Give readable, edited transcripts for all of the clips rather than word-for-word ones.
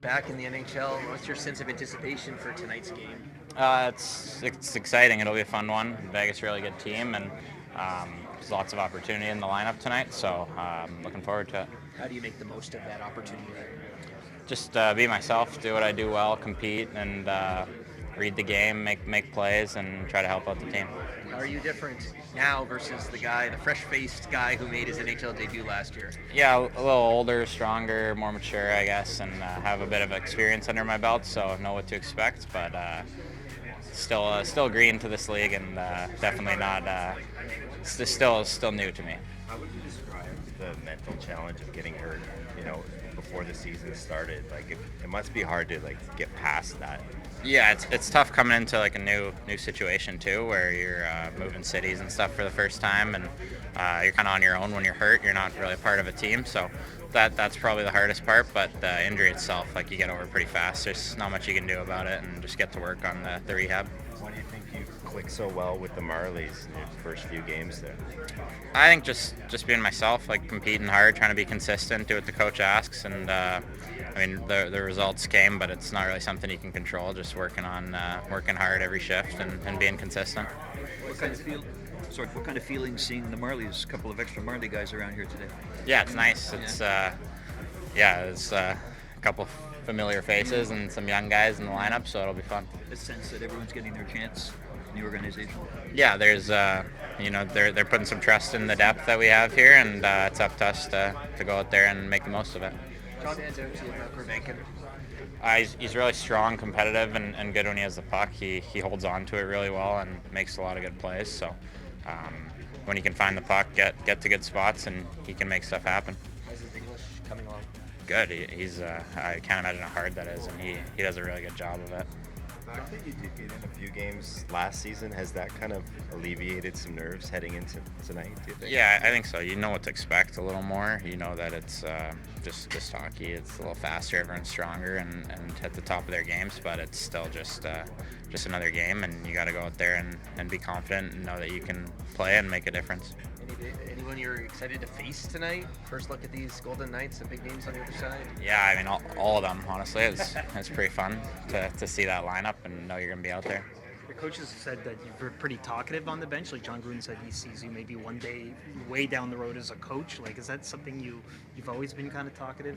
Back in the NHL, what's your sense of anticipation for tonight's game? It's exciting. It'll be a fun one. Vegas really good team, and there's lots of opportunity in the lineup tonight. So looking forward to it. How do you make the most of that opportunity? Just be myself, do what I do well, compete, and read the game, make plays, and try to help out the team. How are you different now versus the fresh-faced guy who made his NHL debut last year? Yeah, a little older, stronger, more mature, I guess, and have a bit of experience under my belt, so know what to expect. But still green to this league, and definitely not. Still new to me. How would you describe the mental challenge of getting hurt? Before the season started, it must be hard to get past that. Yeah, it's tough coming into like a new situation too, where you're moving cities and stuff for the first time, and you're kind of on your own when you're hurt. You're not really part of a team, so that's probably the hardest part. But the injury itself, you get over pretty fast. There's not much you can do about it, and just get to work on the rehab. Why do you think you clicked so well with the Marlies in your first few games there? I think just being myself, competing hard, trying to be consistent, do what the coach asks, and the results came, but it's not really something you can control. Just working hard every shift and being consistent. What kind of feeling seeing the Marlies? A couple of extra Marley guys around here today. Yeah, it's nice. It's a couple familiar faces and some young guys in the lineup, so it'll be fun. The sense that everyone's getting their chance in the organization. Yeah, there's they're putting some trust in the depth that we have here, and it's up to us to go out there and make the most of it. What stands out to you about Grebenkin? He's really strong, competitive, and good when he has the puck. He holds on to it really well and makes a lot of good plays. So when he can find the puck, get to good spots, and he can make stuff happen. How's his English coming along? Good. He's I can't imagine how hard that is, and he does a really good job of it. The fact that you did get in a few games last season, has that kind of alleviated some nerves heading into tonight, do you think? Yeah, I think so. You know what to expect a little more. You know that it's just hockey. It's a little faster, everyone's stronger and at the top of their games, but it's still just another game, and you got to go out there and be confident and know that you can play and make a difference. Anyone you're excited to face tonight? First look at these Golden Knights and big names on the other side. Yeah, all of them, honestly. It's pretty fun to see that lineup and know you're going to be out there. Your coaches said that you're pretty talkative on the bench. Like John Gruden said, he sees you maybe one day way down the road as a coach. Is that something you've always been kind of talkative,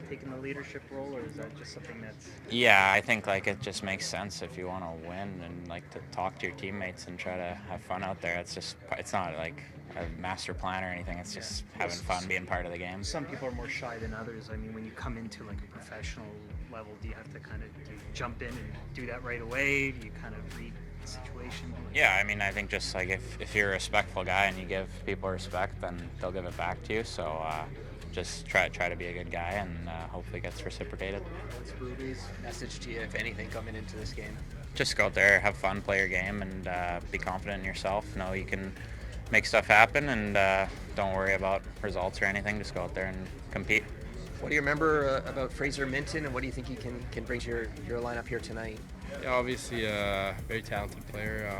taking the leadership role, or is that just something that's? Yeah, I think it just makes sense if you want to win and to talk to your teammates and try to have fun out there. It's not like a master plan or anything. It's just having fun, being part of the game. Some people are more shy than others. I mean, when you come into a professional level, do you have to kind of jump in and do that right away? Do you kind of read the situation? Yeah, I think just if you're a respectful guy and you give people respect, then they'll give it back to you. So just try to be a good guy, and hopefully it gets reciprocated. What's Berube's message to you, if anything, coming into this game? Just go out there, have fun, play your game, and be confident in yourself. Know you can make stuff happen, and don't worry about results or anything. Just go out there and compete. What do you remember about Fraser Minten, and what do you think he can bring to your lineup here tonight? Yeah, obviously a very talented player,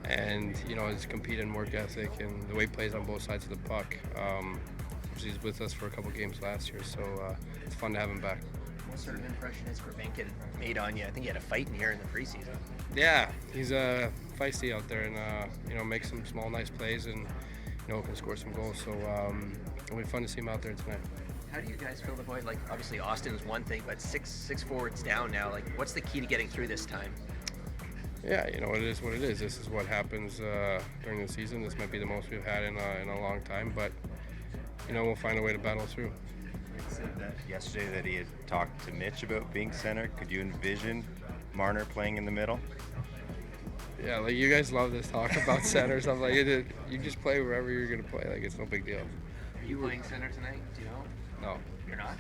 and his competing work ethic and the way he plays on both sides of the puck. He's with us for a couple games last year, so it's fun to have him back. What sort of impression has Grebenkin made on you? I think he had a fight in here in the preseason. Yeah, he's feisty out there, and makes some small, nice plays, and can score some goals. So it'll be fun to see him out there tonight. How do you guys fill the void? Obviously Austin is one thing, but six forwards down now. What's the key to getting through this time? Yeah, it is what it is. This is what happens during the season. This might be the most we've had in a long time, but we'll find a way to battle through. He said that yesterday that he had talked to Mitch about being center. Could you envision Marner playing in the middle? Yeah, you guys love this talk about center stuff. You just play wherever you're gonna play. It's no big deal. Are you playing center tonight? Do you know? No. You're not?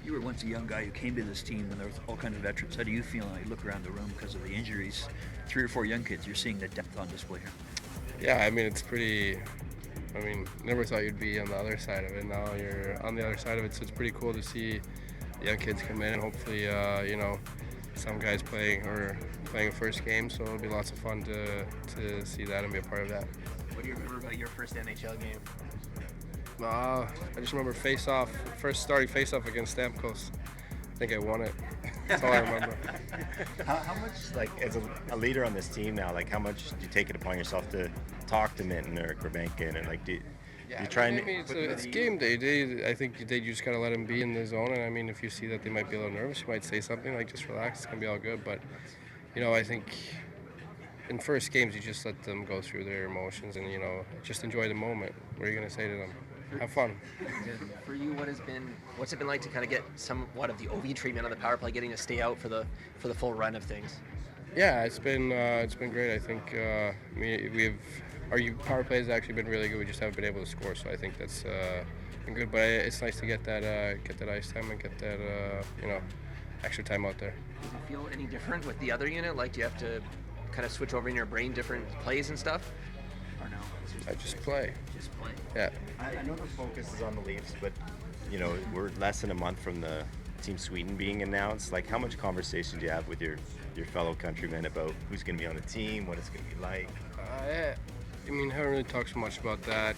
You were once a young guy who came to this team when there was all kinds of veterans. How do you feel when you look around the room because of the injuries? 3 or 4 young kids, you're seeing the depth on display here. Yeah, it's pretty. Never thought you'd be on the other side of it. Now you're on the other side of it, so it's pretty cool to see the young kids come in, and hopefully, some guys playing a first game. So it'll be lots of fun to see that and be a part of that. What do you remember about your first NHL game? I just remember face-off, first starting face-off against Stamkos. I think I won it. That's all I remember. How much, like, as a leader on this team now, like, how much do you take it upon yourself to talk to Minten or Grebenkin, and like, do you try and It's game day. I think they just gotta let him be in the zone. And I mean, if you see that they might be a little nervous, you might say something like, "Just relax. It's gonna be all good." But I think in first games, you just let them go through their emotions and just enjoy the moment. What are you gonna say to them? Have fun. For you, what's it been like to kind of get somewhat of the OV treatment on the power play, getting to stay out for the full run of things? Yeah, it's been great. I think our power play has actually been really good. We just haven't been able to score, so I think that's been good. But it's nice to get that ice time and get that extra time out there. Does it feel any different with the other unit? Like, do you have to kind of switch over in your brain different plays and stuff? Or no? I just play. Just play. Yeah. I know the focus is on the Leafs, but we're less than a month from the Team Sweden being announced. Like, how much conversation do you have with your fellow countrymen about who's going to be on the team, what it's going to be like? I mean, I haven't really talked so much about that.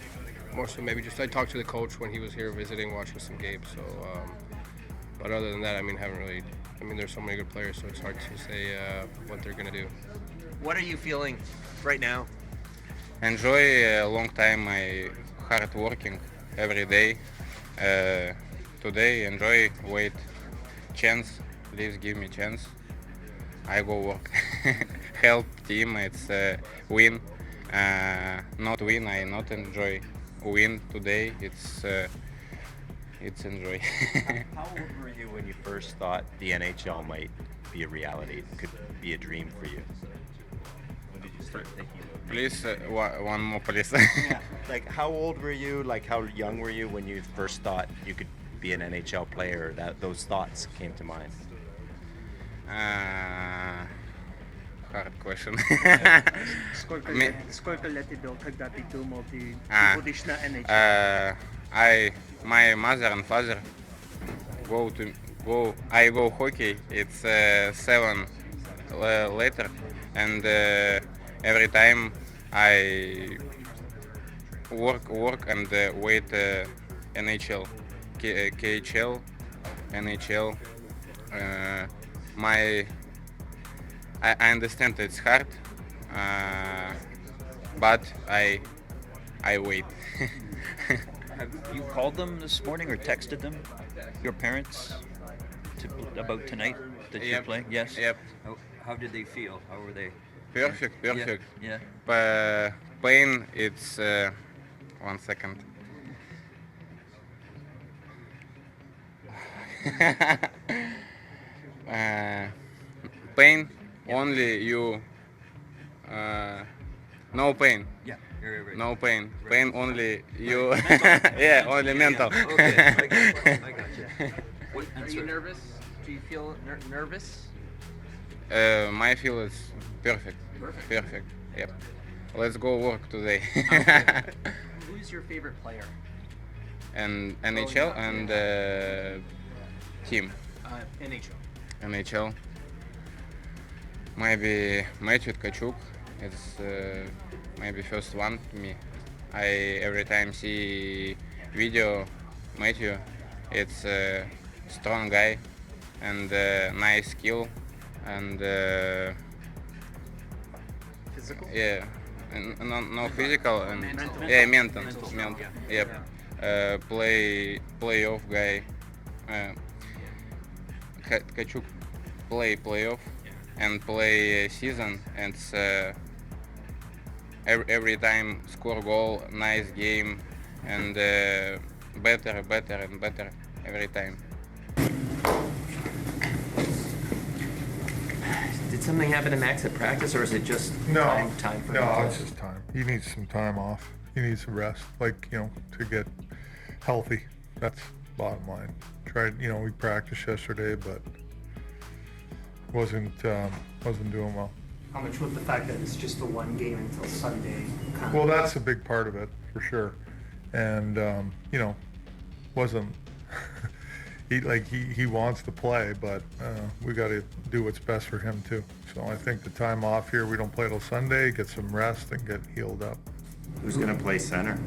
More so maybe just I talked to the coach when he was here visiting, watching some games. So, but other than that, I mean, haven't really. I mean, there's so many good players, so it's hard to say what they're gonna do. What are you feeling right now? Enjoy a long time. I hard working every day. Today enjoy, wait, chance. Please give me chance. I go work, help team. It's win. Not win. I not enjoy. Win today. It's enjoy. How old were you when you first thought the NHL might be a reality, could be a dream for you? When did you start thinking? Please, one more, please. Yeah. Like, how old were you? Like, how young were you when you first thought you could be an NHL player? That those thoughts came to mind. Hard question. Сколько лет тебе было, когда ты думал, ты будешь на NHL? My mother and father I go hockey. It's 7 later, and every time I work and wait NHL, KHL, NHL. I understand it's hard, but I wait. Have you called them this morning or texted them, your parents, about tonight that you're Yep. playing? Yes? Yep. How did they feel? How were they? Perfect. Yeah. Pain, it's 1 second. Pain, only you. No pain. Yeah. Right. No pain. Pain only you. Yeah, only mental. Okay, I got you. Are you nervous? Do you feel nervous? My feel is perfect. Perfect. Yep. Let's go work today. Who's your favorite player? And NHL and team. NHL. Maybe Matthew Tkachuk. It's maybe first one to me. I every time see video Matthew. It's a strong guy and nice skill and Physical? yeah, and no physical and Mental. yeah, mental. Yeah. Yep. Playoff guy. Tkachuk play playoff and play season, and every time score goal, nice game, and better and better every time. Did something happen to Max at practice, or is it just time for him? No, it's just time. He needs some time off. He needs some rest, to get healthy. That's bottom line. We practiced yesterday, but wasn't doing well. How much with the fact that it's just the one game until Sunday? Well, that's a big part of it, for sure. And, wasn't, he wants to play, but we got to do what's best for him, too. So I think the time off here, we don't play till Sunday, get some rest and get healed up. Who's going to play center?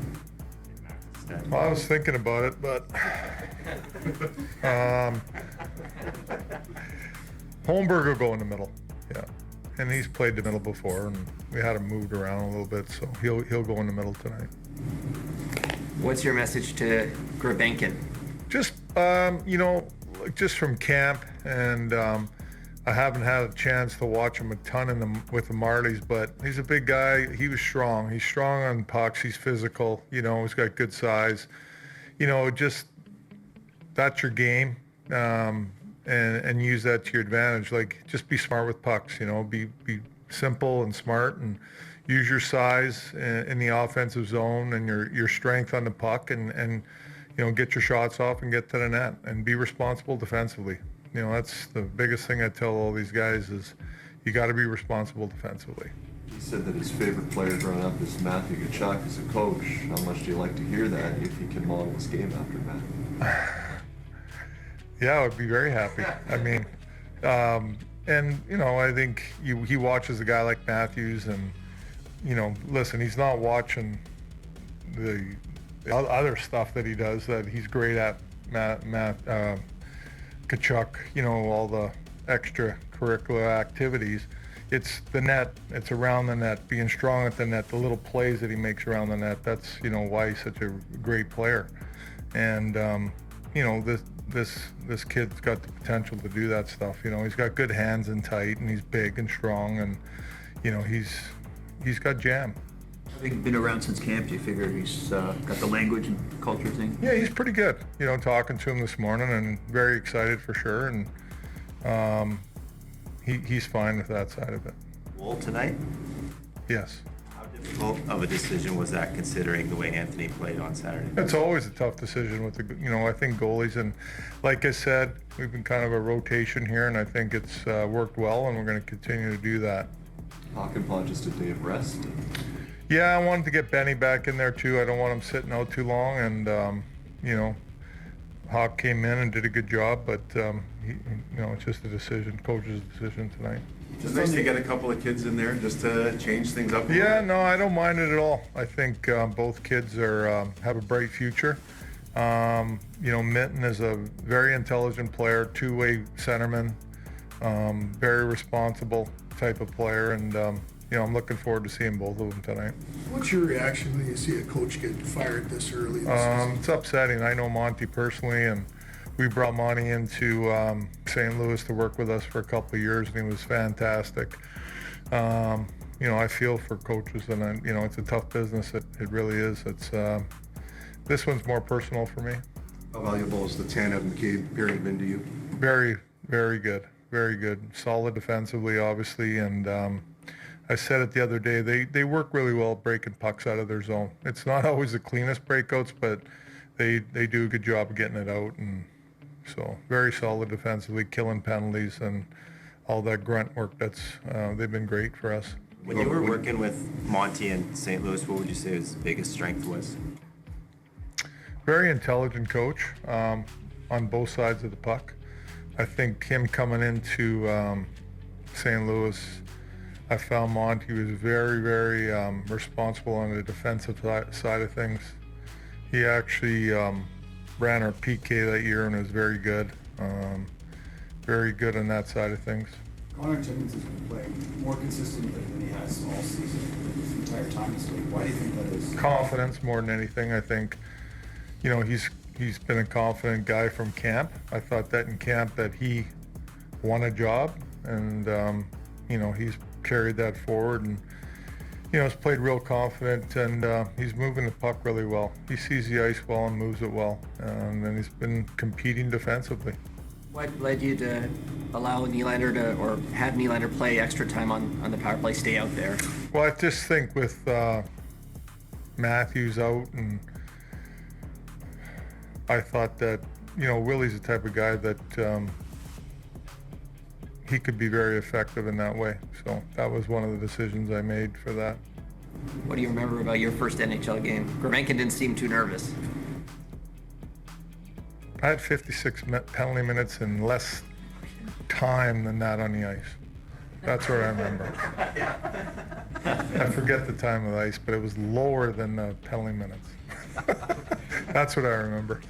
Well, I was thinking about it, but Holmberg will go in the middle. Yeah, and he's played the middle before, and we had him moved around a little bit, so he'll go in the middle tonight. What's your message to Grebenkin? Just just from camp, and I haven't had a chance to watch him a ton with the Marlies, but he's a big guy. He was strong. He's strong on pucks. He's physical. He's got good size. Just that's your game, and use that to your advantage. Like, just be smart with pucks. Be simple and smart, and use your size in the offensive zone and your strength on the puck, and get your shots off and get to the net, and be responsible defensively. That's the biggest thing I tell all these guys is you got to be responsible defensively. He said that his favorite player growing up is Matthew Tkachuk as a coach. How much do you like to hear that if he can model his game after Matt? Yeah, I would be very happy. I mean, I think he watches a guy like Matthews, and listen, he's not watching the other stuff that he does that he's great at. Matt Tkachuk, all the extracurricular activities. It's the net. It's around the net, being strong at the net, the little plays that he makes around the net. That's why he's such a great player. And this kid's got the potential to do that stuff. He's got good hands and tight, and he's big and strong, and he's got jam. Having been around since camp, do you figure he's got the language and culture thing? Yeah, he's pretty good. Talking to him this morning, and very excited for sure. And he's fine with that side of it. Goal tonight? Yes. How difficult of a decision was that, considering the way Anthony played on Saturday? It's always a tough decision with I think goalies, and like I said, we've been kind of a rotation here, and I think it's worked well, and we're going to continue to do that. Hockenpot just a day of rest. Yeah, I wanted to get Benny back in there too. I don't want him sitting out too long, and Hawk came in and did a good job, but it's just a decision, coach's decision tonight. Just nice to get a couple of kids in there just to change things up. Yeah, no, I don't mind it at all. I think both kids have a bright future. Minten is a very intelligent player, two-way centerman, very responsible type of player, and I'm looking forward to seeing both of them tonight. What's your reaction when you see a coach get fired this early? It's upsetting. I know Monty personally, and we brought Monty into St. Louis to work with us for a couple of years, and he was fantastic. I feel for coaches, and it's a tough business. It really is. It's this one's more personal for me. How valuable has the Tanev McCabe period been to you? Very, very good. Very good. Solid defensively, obviously, and I said it the other day, they work really well breaking pucks out of their zone. It's not always the cleanest breakouts, but they do a good job of getting it out, and so very solid defensively, killing penalties and all that grunt work. They've been great for us. When you were working with Monty in St. Louis, what would you say his biggest strength was? Very intelligent coach on both sides of the puck. I think him coming into St. Louis, I found Monty was very, very responsible on the defensive side of things. He actually ran our PK that year and was very good. Very good on that side of things. Connor Timmins has been playing more consistently than he has all season, his entire time this week. Why do you think that is? Confidence more than anything. I think, he's been a confident guy from camp. I thought that in camp that he won a job, and he's carried that forward, and has played real confident, and he's moving the puck really well. He sees the ice well and moves it well, and he's been competing defensively. What led you to allow Nylander or have Nylander play extra time on the power play, stay out there? Well, I just think with Matthews out, and I thought that Willie's the type of guy that he could be very effective in that way. So that was one of the decisions I made for that. What do you remember about your first NHL game? Grebenkin didn't seem too nervous. I had 56 penalty minutes and less time than that on the ice. That's what I remember. I forget the time of the ice, but it was lower than the penalty minutes. That's what I remember.